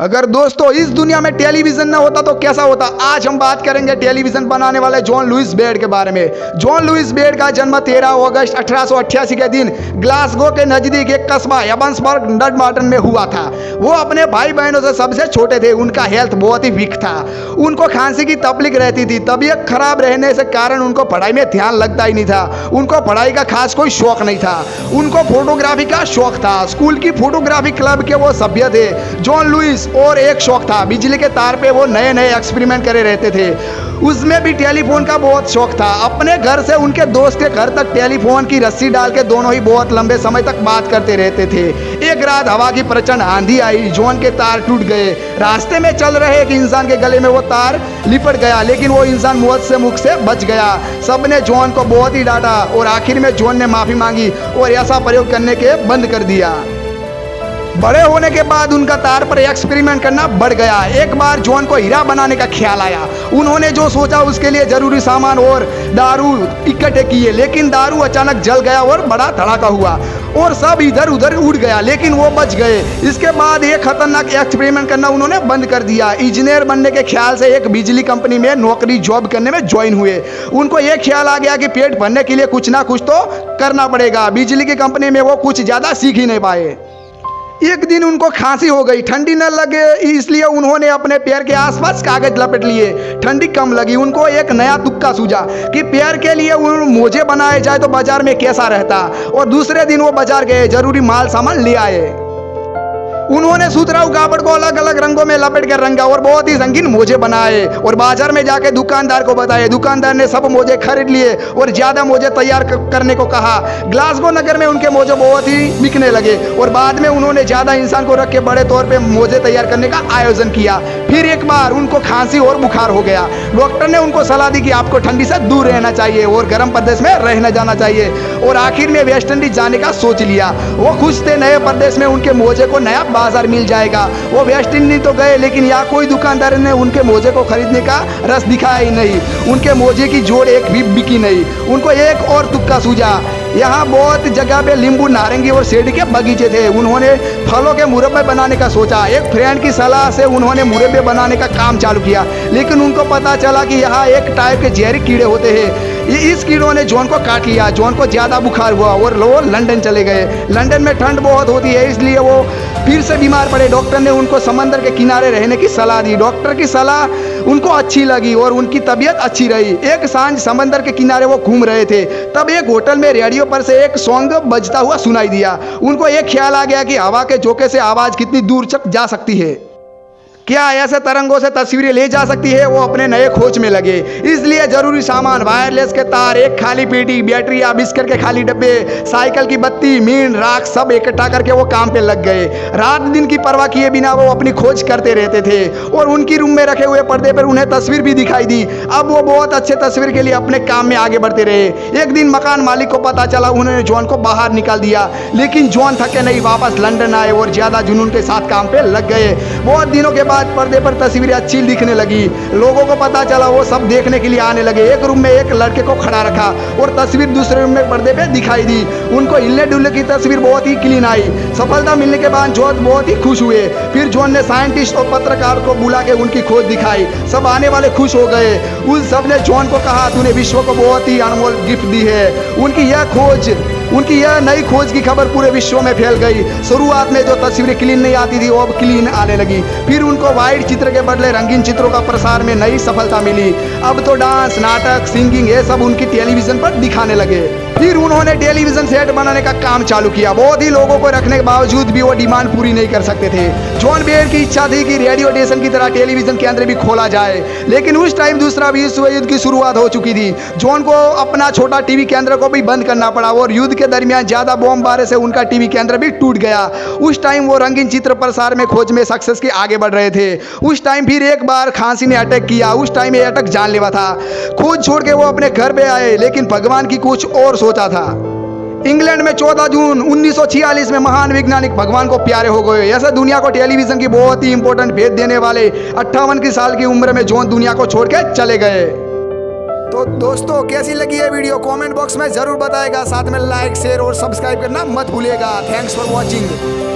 अगर दोस्तों इस दुनिया में टेलीविजन ना होता तो कैसा होता। आज हम बात करेंगे टेलीविजन बनाने वाले जॉन लुइस बेड के बारे में। जॉन लुइस बेड का जन्म 13 अगस्त 1888 के दिन ग्लासगो के नजदीक एक कस्बा एवंसबर्ग डनमार्टन में हुआ था। वो अपने भाई बहनों से सबसे छोटे थे। उनका हेल्थ बहुत ही वीक था। उनको खांसी की तकलीफ रहती थी। तबीयत खराब रहने से कारण उनको पढ़ाई में ध्यान लगता ही नहीं था। उनको पढ़ाई का खास कोई शौक नहीं था। उनको फोटोग्राफी का शौक था। स्कूल की फोटोग्राफी क्लब के वो सभ्य थे। जॉन लुइस और एक शौक था, बिजली के तार पे वो नए नए एक्सपेरिमेंट करे रहते थे। उसमें भी टेलीफोन का बहुत शौक था। अपने घर से उनके दोस्त के घर तक टेलीफोन की रस्सी डाल के दोनों ही बहुत लंबे समय तक बात करते रहते थे। एक रात हवा की प्रचंड आंधी आई। जॉन के तार टूट गए। रास्ते में चल रहे एक इंसान के गले में वो तार लिपट गया, लेकिन वो इंसान मौत से मुख से बच गया। सबने जॉन को बहुत ही डांटा और आखिर में जॉन ने माफी मांगी और ऐसा प्रयोग करने के बंद कर दिया। बड़े होने के बाद उनका तार पर एक्सपेरिमेंट करना बढ़ गया। एक बार जॉन को हीरा बनाने का ख्याल आया। उन्होंने जो सोचा उसके लिए जरूरी सामान और दारू इकट्ठे किए, लेकिन दारू अचानक जल गया और बड़ा धड़ाका हुआ और सब इधर उधर उड़ गया, लेकिन वो बच गए। इसके बाद एक खतरनाक एक्सपेरिमेंट करना उन्होंने बंद कर दिया। इंजीनियर बनने के ख्याल से एक बिजली कंपनी में नौकरी जॉब करने में ज्वाइन हुए। उनको ये ख्याल आ गया कि पेट भरने के लिए कुछ ना कुछ तो करना पड़ेगा। बिजली की कंपनी में वो कुछ ज़्यादा सीख ही नहीं पाए। एक दिन उनको खांसी हो गई। ठंडी न लगे इसलिए उन्होंने अपने पैर के आसपास कागज लपेट लिए। ठंडी कम लगी। उनको एक नया तुक्का सूझा कि पैर के लिए मोजे बनाए जाए तो बाजार में कैसा रहता। और दूसरे दिन वो बाजार गए, जरूरी माल सामान ले आए। उन्होंने सुतराऊ कापड़ को अलग अलग रंगों में लपेट कर रंगा और बहुत ही रंगीन मोजे बनाए और बाजार में जाके दुकानदार को बताए। दुकानदार ने सब मोजे खरीद लिए और ज्यादा मोजे तैयार करने को कहा। ग्लासगो नगर में उनके मोजे बहुत ही बिकने लगे और बाद में उन्होंने ज्यादा इंसान को रख के बड़े तौर पे मोजे तैयार करने का आयोजन किया। फिर एक बार उनको खांसी और बुखार हो गया। डॉक्टर ने उनको सलाह दी कि आपको ठंडी से दूर रहना चाहिए और गर्म प्रदेश में रहना जाना चाहिए और आखिर में वेस्ट इंडीज जाने का सोच लिया। वो खुश थे। नए प्रदेश में उनके मोजे को नया बाजार मिल जाएगा। वो वेस्ट इंडीज तो गए, लेकिन यहाँ कोई दुकानदार ने उनके मोजे को खरीदने का रस दिखाया ही नहीं। उनके मोजे की जोड़ एक भी बिकी नहीं। उनको एक और तुक्का सूझा। यहाँ बहुत जगह पे नींबू, नारंगी और सेब के बगीचे थे। उन्होंने फलों के मुरब्बे बनाने का सोचा। एक फ्रेंड की सलाह से उन्होंने मुरब्बे बनाने का काम चालू किया, लेकिन उनको पता चला कि यहाँ एक टाइप के जहरी कीड़े होते हैं। इस कीड़ों ने जॉन को काट लिया। जॉन को ज़्यादा बुखार हुआ और वो लंदन चले गए। लंदन में ठंड बहुत होती है, इसलिए वो फिर से बीमार पड़े। डॉक्टर ने उनको समंदर के किनारे रहने की सलाह दी। डॉक्टर की सलाह उनको अच्छी लगी और उनकी तबीयत अच्छी रही। एक सांझ समंदर के किनारे वो घूम रहे थे, तब एक होटल में रेडियो पर से एक सॉन्ग बजता हुआ सुनाई दिया। उनको एक ख्याल आ गया कि हवा के झोंके से आवाज़ कितनी दूर तक जा सकती है, क्या ऐसे तरंगों से तस्वीरें ले जा सकती है। वो अपने नए खोज में लगे। इसलिए जरूरी सामान, वायरलेस के तार, एक खाली पेटी, बैटरी या बिस्किट के खाली डब्बे, साइकिल की बत्ती, मीन, राख सब इकट्ठा करके वो काम पे लग गए। रात दिन की परवाह किए बिना वो अपनी खोज करते रहते थे और उनकी रूम में रखे हुए पर्दे पर उन्हें तस्वीर भी दिखाई दी। अब वो बहुत अच्छे तस्वीर के लिए अपने काम में आगे बढ़ते रहे। एक दिन मकान मालिक को पता चला। उन्होंने जॉन को बाहर निकाल दिया, लेकिन जॉन थके नहीं वापस लंदन आए और ज्यादा जुनून के साथ काम पे लग गए। बहुत दिनों के पर्दे पर तस्वीरें अच्छी दिखने लगी। लोगों को पता चला, वो सब देखने के लिए आने लगे। एक रूम में एक लड़के को खड़ा रखा और तस्वीर दूसरे रूम में पर्दे पे दिखाई दी। उनको हिलने डुलने की तस्वीर बहुत ही क्लीन आई। सफलता मिलने के बाद जॉन बहुत ही खुश हुए। फिर जॉन ने साइंटिस्ट और पत्रकार को बुला के उनकी खोज दिखाई। सब आने वाले खुश हो गए। उन सब ने जॉन को कहा, तूने विश्व को बहुत ही अनमोल गिफ्ट दी है। उनकी यह नई खोज की खबर पूरे विश्व में फैल गई। शुरुआत में जो तस्वीरें क्लीन नहीं आती थी वो अब क्लीन आने लगी। फिर उनको वाइट चित्र के बदले रंगीन चित्रों का प्रसार में नई सफलता मिली। अब तो डांस, नाटक, सिंगिंग ये सब उनकी टेलीविजन पर दिखाने लगे। फिर उन्होंने टेलीविजन सेट बनाने का काम चालू किया। बहुत ही लोगों को रखने के बावजूद भी वो डिमांड पूरी नहीं कर सकते थे। जॉन बेयर की इच्छा थी कि रेडियो स्टेशन की तरह टेलीविजन केंद्र भी खोला जाए, लेकिन उस टाइम दूसरा विश्व युद्ध की शुरुआत हो चुकी थी। जॉन को अपना छोटा टीवी केंद्र को भी बंद करना पड़ा और युद्ध के दरमियान ज्यादा बमबारी से उनका टीवी केंद्र भी टूट गया। उस टाइम वो रंगीन चित्र प्रसार में खोज में सक्सेस के आगे बढ़ रहे थे। उस टाइम फिर एक बार खांसी ने अटैक किया। उस टाइम ये अटैक जानलेवा था। खोज छोड़ के वो अपने घर पे आए, लेकिन भगवान की कुछ और सोचा था। इंग्लैंड में 14 जून 1946 में महान वैज्ञानिक भगवान को प्यारे हो गए। ऐसा दुनिया को टेलीविजन की बहुत ही इंपॉर्टेंट भेद देने वाले 58 की साल की उम्र में जॉन दुनिया को छोड़ के चले गए। तो दोस्तों कैसी लगी ये वीडियो कमेंट बॉक्स में जरूर बताएगा। साथ में लाइक, शेयर और सब्सक्राइब करना मत भूलिएगा। Thanks for watching.